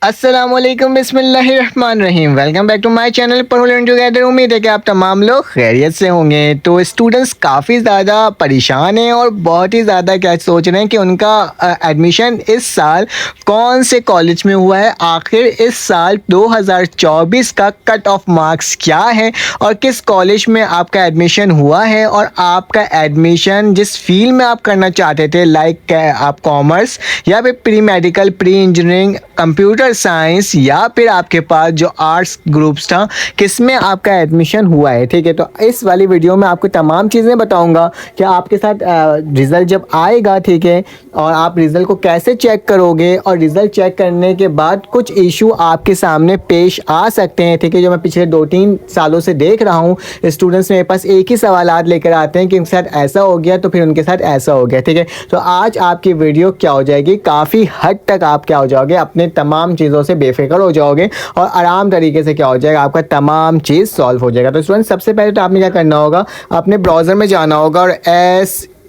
अस्सलामुअलैकुम बिस्मिल्लाहिर्रहमानिर्रहीम। Welcome back to my channel पर लर्न टुगेदर। उम्मीद है कि आप तमाम लोग खैरियत से होंगे। तो स्टूडेंट्स काफ़ी ज़्यादा परेशान हैं और बहुत ही ज़्यादा क्या सोच रहे हैं कि उनका एडमिशन इस साल कौन से कॉलेज में हुआ है, आखिर इस साल 2024 का कट ऑफ मार्क्स क्या है और किस कॉलेज में आपका एडमिशन हुआ है और आपका एडमिशन जिस फील्ड में आप करना चाहते थे, लाइक आप कॉमर्स या फिर pre medical, pre engineering, computer science या फिर आपके पास जो आर्ट्स ग्रुप्स था, किस में आपका एडमिशन हुआ है। ठीक है, तो इस वाली वीडियो में आपको तमाम चीज़ें बताऊंगा कि आपके साथ रिज़ल्ट जब आएगा, ठीक है, और आप रिज़ल्ट को कैसे चेक करोगे और रिज़ल्ट चेक करने के बाद कुछ इशू आपके सामने पेश आ सकते हैं। ठीक है, जो मैं पिछले 2-3 सालों से देख रहा हूँ, स्टूडेंट्स मेरे पास एक ही सवालात लेकर आते हैं कि उनके साथ ऐसा हो गया तो फिर उनके साथ ऐसा हो गया। ठीक है, तो आज आपकी वीडियो क्या हो जाएगी, काफ़ी हद तक आप क्या हो जाओगे, अपने तमाम चीज़ों से बेफिक्र हो जाओगे और आराम तरीके से क्या हो जाएगा, आपका तमाम चीज़ सॉल्व हो जाएगा। तो स्टूडेंट, सबसे पहले तो आपने क्या करना होगा, अपने ब्राउज़र में जाना होगा और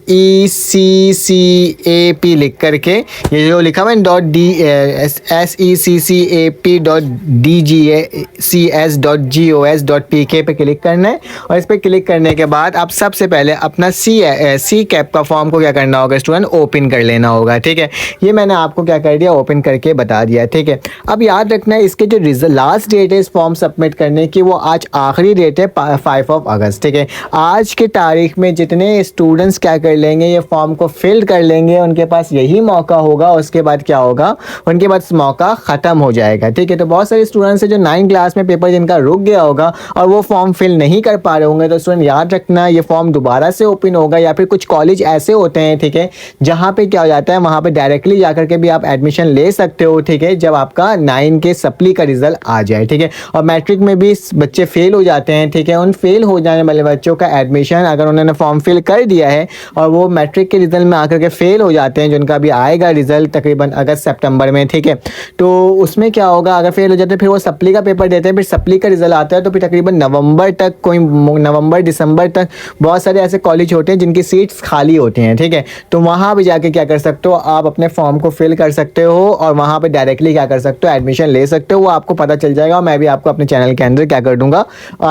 SECCAP लिख करके, ये जो लिखा हुआ है SECCAP.DGCS.GOS.PK पे क्लिक करना है और इस पर क्लिक करने के बाद आप सबसे पहले अपना सी कैप का फॉर्म को क्या करना होगा स्टूडेंट, ओपन कर लेना होगा। ठीक है, ये मैंने आपको क्या कर दिया, ओपन करके बता दिया। ठीक है, अब याद रखना है इसके जो लास्ट डेट है इस फॉर्म सबमिट करने की, वो आज आखिरी डेट है 5 अगस्त। ठीक है, आज के तारीख में जितने स्टूडेंट्स क्या कर लेंगे, ये फॉर्म को फिल कर लेंगे, उनके पास यही मौका होगा। उसके बाद क्या होगा, उनके पास मौका ख़त्म हो जाएगा। ठीक है, तो बहुत सारे स्टूडेंट्स हैं जो 9 क्लास में पेपर जिनका रुक गया होगा और वो फॉर्म फिल नहीं कर पा रहे होंगे। तो स्टूडेंट याद रखना, ये फॉर्म दोबारा से ओपन होगा या फिर कुछ कॉलेज ऐसे होते हैं, ठीक है, जहाँ पे क्या हो जाता है, वहाँ पे डायरेक्टली जाकर के भी आप एडमिशन ले सकते हो। ठीक है, जब आपका 9 के सप्ली का रिजल्ट आ जाए। ठीक है, और मैट्रिक में भी बच्चे फेल हो जाते हैं। ठीक है, उन फेल हो जाने वाले बच्चों का एडमिशन, अगर उन्होंने फॉर्म फिल कर दिया है और वो मैट्रिक के रिजल्ट में आकर के फेल हो जाते हैं, जिनका भी आएगा रिजल्ट तकरीबन अगस्त सितंबर में। ठीक है, तो उसमें क्या होगा, अगर फेल हो जाते हैं फिर वो सप्ली का पेपर देते हैं, फिर सप्ली का रिजल्ट आता है तो फिर तकरीबन नवंबर तक, कोई नवंबर दिसंबर तक बहुत सारे ऐसे कॉलेज होते हैं जिनकी सीट्स खाली होती हैं। ठीक है, तो वहाँ भी जाके क्या कर सकते हो, आप अपने फॉर्म को फिल कर सकते हो और वहाँ पर डायरेक्टली क्या कर सकते हो, एडमिशन ले सकते हो। वो आपको पता चल जाएगा और मैं भी आपको अपने चैनल के अंदर क्या कर दूंगा,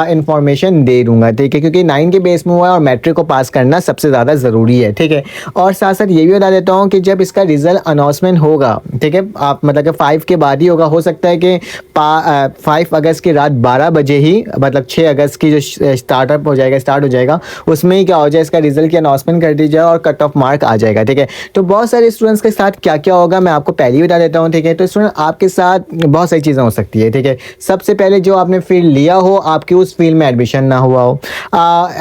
इन्फॉर्मेशन दे दूंगा। ठीक है, क्योंकि 9 के बेस में हुआ है और मैट्रिक को पास करना सबसे ज़्यादा ज़रूरी है। ठीक है, और साथ साथ ये भी बता देता हूँ कि जब इसका रिजल्ट अनाउंसमेंट होगा, ठीक है, आप मतलब कि 5 के बाद ही होगा, हो सकता है कि 5 अगस्त की रात 12 बजे ही, मतलब 6 अगस्त की जो स्टार्ट हो जाएगा, उसमें ही क्या हो जाए, इसका रिजल्ट की अनाउंसमेंट कर दी जाए और कट ऑफ मार्क आ जाएगा। ठीक है, तो बहुत सारे स्टूडेंट्स के साथ क्या क्या होगा मैं आपको पहले ही बता देता हूँ। ठीक है, तो स्टूडेंट आपके साथ बहुत सारी चीज़ें हो सकती है। ठीक है, सबसे पहले जो आपने फील्ड लिया हो, आपकी उस फील्ड में एडमिशन ना हुआ हो।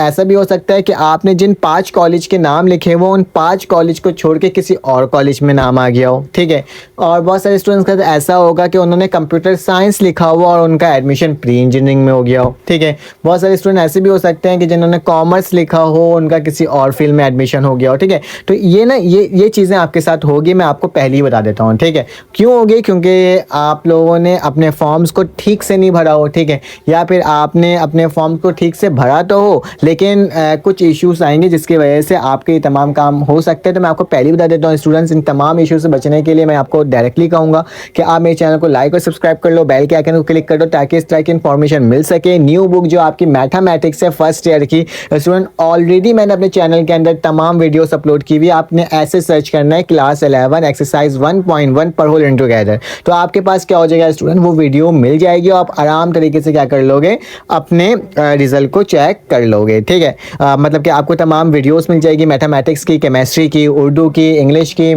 ऐसा भी हो सकता है कि आपने जिन 5 कॉलेज के नाम लिखे वो उन 5 कॉलेज को छोड़ के किसी और कॉलेज में नाम आ गया हो। ठीक है, और बहुत सारे स्टूडेंट्स का तो ऐसा होगा कि उन्होंने कंप्यूटर साइंस लिखा हुआ और उनका एडमिशन प्री इंजीनियरिंग में हो गया हो। ठीक है, बहुत सारे स्टूडेंट ऐसे भी हो सकते हैं कि जिन्होंने कॉमर्स लिखा हो, उनका किसी और फील्ड में एडमिशन हो गया हो। ठीक है, तो ये चीज़ें आपके साथ होगी, मैं आपको पहले ही बता देता हूँ। ठीक है, क्यों होगी, क्योंकि आप लोगों ने अपने फॉर्म्स को ठीक से नहीं भरा हो। ठीक है, या फिर आपने अपने फॉर्म को ठीक से भरा तो हो, लेकिन कुछ इश्यूज आएंगे जिसकी वजह से आपके तमाम काम हो सकते हैं। तो मैं आपको पहले बता देता हूँ स्टूडेंट्स, इन तमाम इशू से बचने के लिए मैं आपको डायरेक्टली कहूँगा कि आप मेरे चैनल को लाइक और सब्सक्राइब कर लो, बेल के आइकन को क्लिक कर दो ताकि इस तरह की इन्फॉर्मेशन मिल सके। न्यू बुक जो आपकी मैथमेटिक्स है फर्स्ट ईयर की, स्टूडेंट ऑलरेडी मैंने अपने चैनल के अंदर तमाम वीडियोस अपलोड की हुई है। आपने ऐसे सर्च करना है क्लास 11 एक्सरसाइज 1.1 पर होल इन टुगेदर, तो आपके पास क्या हो जाएगा स्टूडेंट, वो वीडियो मिल जाएगी और आप आराम तरीके से क्या कर लोगे, अपने रिजल्ट को चेक कर लोगे। ठीक है, मतलब कि आपको तमाम वीडियोस मिल जाएगी मैथमेटिक्स की, केमिस्ट्री की, उर्दू की, इंग्लिश की,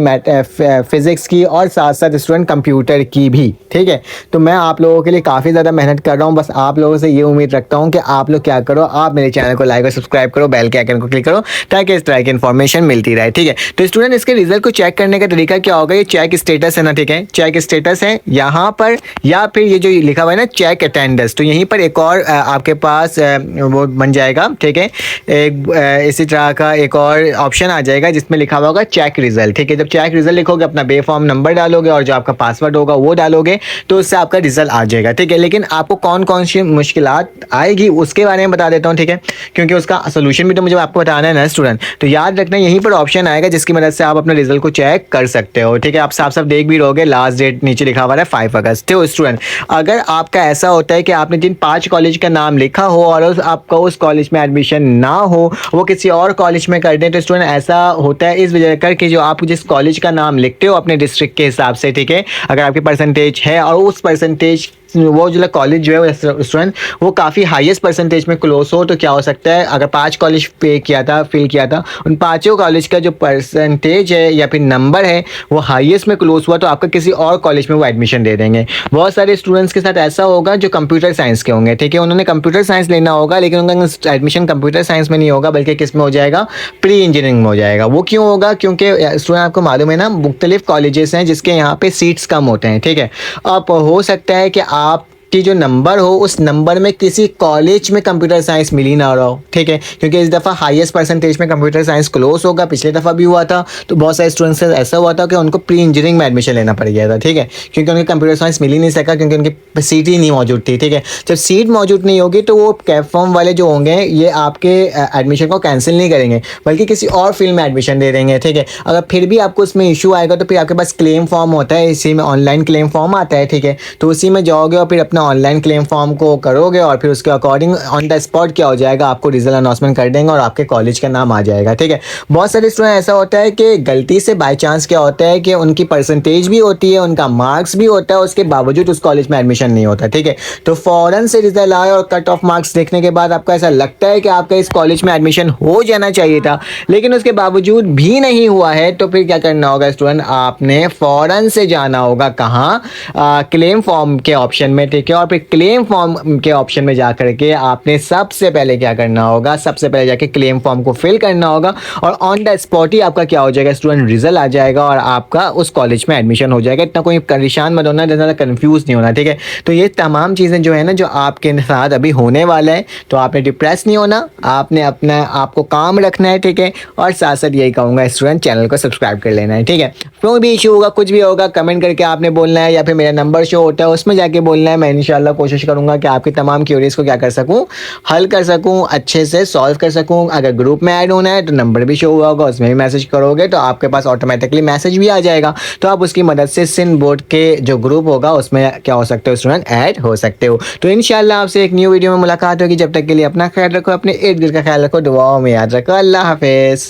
फिजिक्स की और साथ साथ स्टूडेंट कंप्यूटर की भी। ठीक है, तो मैं आप लोगों के लिए काफ़ी ज़्यादा मेहनत कर रहा हूँ। बस आप लोगों से ये उम्मीद रखता हूँ कि आप लोग क्या करो, आप मेरे चैनल को लाइक और सब्सक्राइब करो, बेल के आइकन को क्लिक करो ताकि इस तरह की इन्फॉर्मेशन मिलती रहे। ठीक है, तो स्टूडेंट इसके रिजल्ट को चेक करने का तरीका क्या होगा, ये चेक स्टेटस है ना। ठीक है, चेक स्टेटस है यहाँ पर, या फिर ये जो लिखा हुआ है ना चेक अटेंडेंस, तो यहीं पर एक और आपके पास वो बन जाएगा। ठीक है, एक इसी तरह का एक और ऊपर ऑप्शन आ जाएगा जिसमें लिखा हुआ होगा चेक रिजल्ट। ठीक है, जब चेक रिजल्ट लिखोगे अपना बे फॉर्म नंबर डालोगे और जो आपका पासवर्ड होगा वो डालोगे तो उससे आपका रिजल्ट आ जाएगा। ठीक है, लेकिन आपको कौन कौन सी मुश्किलात आएगी उसके बारे में बता देता हूँ। ठीक है, क्योंकि उसका सोल्यूशन भी तो मुझे आपको बताना है ना स्टूडेंट। तो याद रखना यहीं पर ऑप्शन आएगा जिसकी मदद से आप अपने रिजल्ट को चेक कर सकते हो। ठीक है, आप साफ साफ देख भी रहोगे लास्ट डेट नीचे लिखा हुआ है 5 अगस्त। तो स्टूडेंट अगर आपका ऐसा होता है कि आपने जिन 5 कॉलेज का नाम लिखा हो और आपका उस कॉलेज में एडमिशन ना हो, वो किसी और कॉलेज में कर दें, तो स्टूडेंट ऐसा होता है इस वजह कर कि जो आप जिस कॉलेज का नाम लिखते हो अपने डिस्ट्रिक्ट के हिसाब से, ठीक है, अगर आपकी परसेंटेज है और उस परसेंटेज वो जो कॉलेज जो है स्टूडेंट वो काफ़ी हाईएस्ट परसेंटेज में क्लोज हो, तो क्या हो सकता है अगर 5 कॉलेज फिल किया था उन 5 कॉलेज का जो परसेंटेज है या फिर नंबर है वो हाईएस्ट में क्लोज हुआ, तो आपका किसी और कॉलेज में वो एडमिशन दे देंगे। बहुत सारे स्टूडेंट्स के साथ ऐसा होगा जो कंप्यूटर साइंस के होंगे। ठीक है, उन्होंने कंप्यूटर साइंस लेना होगा लेकिन उनका एडमिशन कंप्यूटर साइंस में नहीं होगा बल्कि किस में हो जाएगा, प्री इंजीनियरिंग में हो जाएगा। वो क्यों होगा? क्योंकि स्टूडेंट आपको मालूम है ना मुख्तलिफ कॉलेजेस हैं जिसके यहाँ पे सीट्स कम होते हैं। ठीक है, अब हो सकता है कि आप कि जो नंबर हो उस नंबर में किसी कॉलेज में कंप्यूटर साइंस मिल ही ना रहा हो। ठीक है, क्योंकि इस दफ़ा हाईएस्ट परसेंटेज में कंप्यूटर साइंस क्लोज होगा, पिछले दफ़ा भी हुआ था, तो बहुत सारे स्टूडेंट्स से ऐसा हुआ था कि उनको प्री इंजीनियरिंग में एडमिशन लेना पड़ गया था। ठीक है, क्योंकि उनके कंप्यूटर साइंस मिल ही नहीं सका क्योंकि उनकी सीट ही नहीं मौजूद थी। ठीक है, जब सीट मौजूद नहीं होगी तो वो कैप फॉर्म वाले जो होंगे ये आपके एडमिशन को कैंसिल नहीं करेंगे बल्कि किसी और फील्ड में एडमिशन दे देंगे। ठीक है, अगर फिर भी आपको उसमें इशू आएगा तो फिर आपके पास क्लेम फॉर्म होता है, इसी में ऑनलाइन क्लेम फॉर्म आता है। ठीक है, तो उसी में जाओगे और फिर अपना ऑनलाइन क्लेम फॉर्म को करोगे और फिर उसके अकॉर्डिंग ऑन द स्पॉट क्या हो जाएगा, आपको रिजल्ट अनाउंसमेंट कर देंगे और आपके कॉलेज का नाम आ जाएगा। ठीक है, बहुत सारे स्टूडेंट ऐसा होता है कि गलती से बाय चांस क्या होता है कि उनकी परसेंटेज भी होती है, उनका मार्क्स भी होता है, उसके बावजूद उस कॉलेज में एडमिशन नहीं होता। ठीक है, तो फौरन से रिजल्ट आए और कट ऑफ मार्क्स देखने के बाद आपको ऐसा लगता है कि आपका इस कॉलेज में एडमिशन हो जाना चाहिए था लेकिन उसके बावजूद भी नहीं हुआ है, तो फिर क्या करना होगा स्टूडेंट, आपने फौरन से जाना होगा कहाँ, क्लेम फॉर्म के ऑप्शन में। ठीक है, और फिर क्लेम फॉर्म के ऑप्शन में जा करके आपने सबसे पहले क्या करना होगा, सबसे पहले जाके क्लेम फॉर्म को फिल करना होगा और ऑन द स्पॉट ही आपका क्या हो जाएगा स्टूडेंट, रिजल्ट आ जाएगा और आपका उस कॉलेज में एडमिशन हो जाएगा। इतना कोई परेशान मत होना, ज़्यादा कंफ्यूज नहीं होना। ठीक है, तो ये तमाम चीज़ें जो है ना जो आपके साथ अभी होने वाला है, तो आपने डिप्रेस नहीं होना, आपने अपना आपको काम रखना है। ठीक है, और साथ साथ यही कहूँगा स्टूडेंट चैनल को सब्सक्राइब कर लेना है। ठीक है, कोई भी इशू होगा कुछ भी होगा कमेंट करके आपने बोलना है या फिर मेरा नंबर शो होता है उसमें जाके बोलना है। मैं इंशाल्लाह कोशिश करूँगा कि आपकी तमाम क्यूरीज को क्या कर सकूं, हल कर सकूं, अच्छे से सॉल्व कर सकूं। अगर ग्रुप में ऐड होना है तो नंबर भी शो हुआ होगा, उसमें भी मैसेज करोगे तो आपके पास ऑटोमेटिकली मैसेज भी आ जाएगा, तो आप उसकी मदद से सिंध बोर्ड के जो ग्रुप होगा उसमें क्या हो सकते हो स्टूडेंट, ऐड हो सकते हो। तो इंशाल्लाह आपसे एक न्यू वीडियो में मुलाकात होगी। जब तक के लिए अपना ख्याल रखो, अपने इर्द गिर्द का ख्याल रखो, दुआओं में याद रखो। अल्लाह हाफिज़।